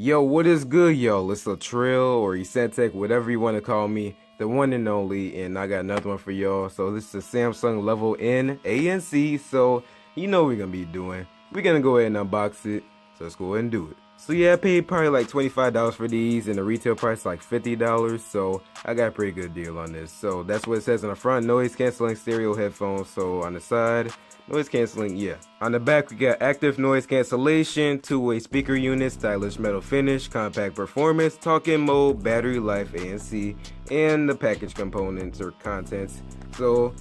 Yo, what is good, y'all? It's Latrell or Eccentric, whatever you want to call me, the one and only, and I got another one for y'all. So this is a Samsung Level N ANC, so you know what we're going to be doing. We're going to go ahead and unbox it, so let's go ahead and do it. So yeah, I paid probably like $25 for these, and the retail price like $50, so I got a pretty good deal on this. So that's what it says on the front, noise canceling stereo headphones. So on the side, noise canceling, yeah. On the back, we got active noise cancellation, two-way speaker unit, stylish metal finish, compact performance, talking mode, battery life, ANC, and the package components or contents. So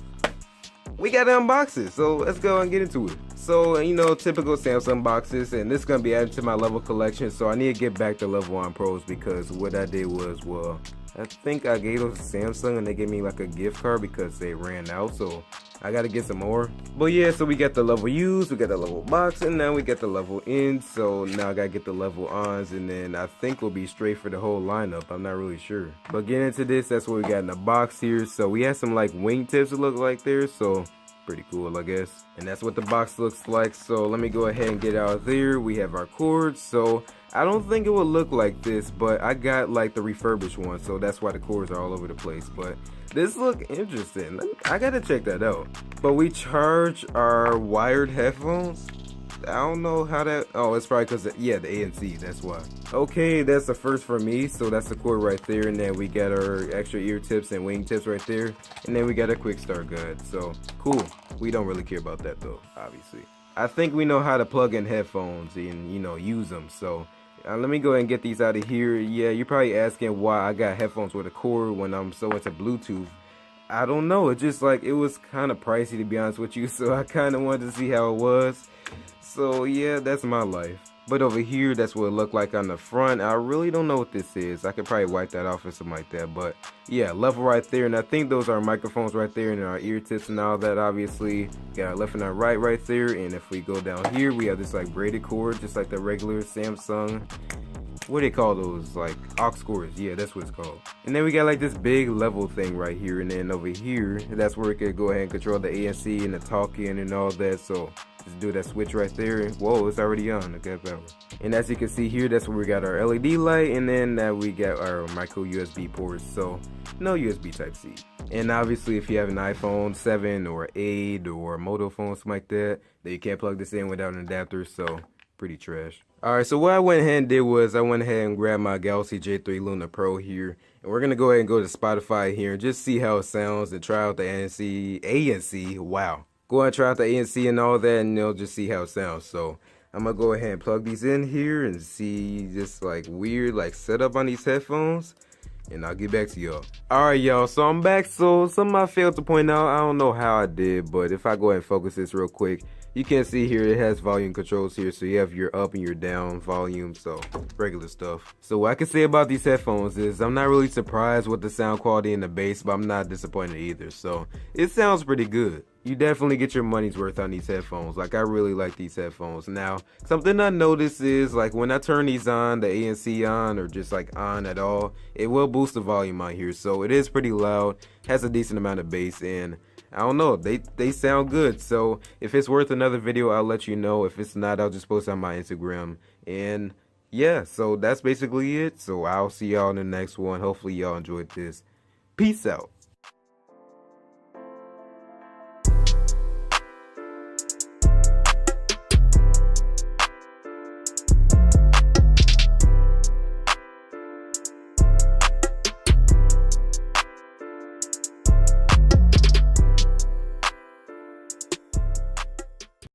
we gotta unbox it, so let's go and get into it. So, you know, typical Samsung boxes, and this is gonna be added to my level collection, so I need to get back to level 1 pros because what I did was, well, I think I gave those to Samsung and they gave me like a gift card because they ran out, so I gotta get some more. But yeah, so we got the level U's, we got the level box, and now we got the level in. So now I gotta get the level ons, and then I think we'll be straight for the whole lineup. I'm not really sure. But getting into this, that's what we got in the box here. So we have some like wingtips it look like there, so pretty cool, I guess. And that's what the box looks like. So let me go ahead and get out there. We have our cords. So I don't think it would look like this, but I got like the refurbished one, so that's why the cords are all over the place. But this look interesting. I gotta check that out. But we charge our wired headphones. I don't know how that, oh, it's probably because, yeah, the ANC, that's why. Okay, that's the first for me, so that's the cord right there, and then we got our extra ear tips and wing tips right there, and then we got a quick start guide, so cool. We don't really care about that though, obviously. I think we know how to plug in headphones and, you know, use them, so let me go ahead and get these out of here. Yeah, you're probably asking why I got headphones with a cord when I'm so into Bluetooth. I don't know, it just like, it was kind of pricey to be honest with you, so I kind of wanted to see how it was. So yeah, that's my life. But over here, that's what it looked like on the front. I really don't know what this is. I could probably wipe that off or something like that. But yeah, level right there. And I think those are microphones right there and our ear tips and all that, obviously. Got our left and our right there. And if we go down here, we have this like braided cord, just like the regular Samsung. What do they call those? Like aux cords. Yeah, that's what it's called. And then we got like this big level thing right here. And then over here, that's where we could go ahead and control the ANC and the talking and all that. So just do that switch right there. Whoa, it's already on. Okay, power. And as you can see here, that's where we got our LED light. And then we got our micro USB ports. So no USB type C. And obviously, if you have an iPhone 7 or 8 or a Moto phone, something like that, then you can't plug this in without an adapter. So pretty trash. Alright, so what I went ahead and did was I went ahead and grabbed my Galaxy J3 Luna Pro here, and we're gonna go ahead and go to Spotify here and just see how it sounds and try out the ANC, wow. Go ahead and try out the ANC and all that, and you'll just see how it sounds. So I'm gonna go ahead and plug these in here and see this like weird like setup on these headphones, and I'll get back to y'all. Alright y'all, so I'm back. So something I failed to point out, I don't know how I did, but if I go ahead and focus this real quick, you can see here it has volume controls here, so you have your up and your down volume, so regular stuff. So what I can say about these headphones is I'm not really surprised with the sound quality and the bass, but I'm not disappointed either. So it sounds pretty good. You definitely get your money's worth on these headphones. Like, I really like these headphones. Now, something I noticed is like when I turn these on, the ANC on, or just like on at all, it will boost the volume on here. So it is pretty loud, has a decent amount of bass, and I don't know, they sound good. So if it's worth another video, I'll let you know. If it's not, I'll just post on my Instagram. And yeah, so that's basically it. So I'll see y'all in the next one. Hopefully y'all enjoyed this. Peace out.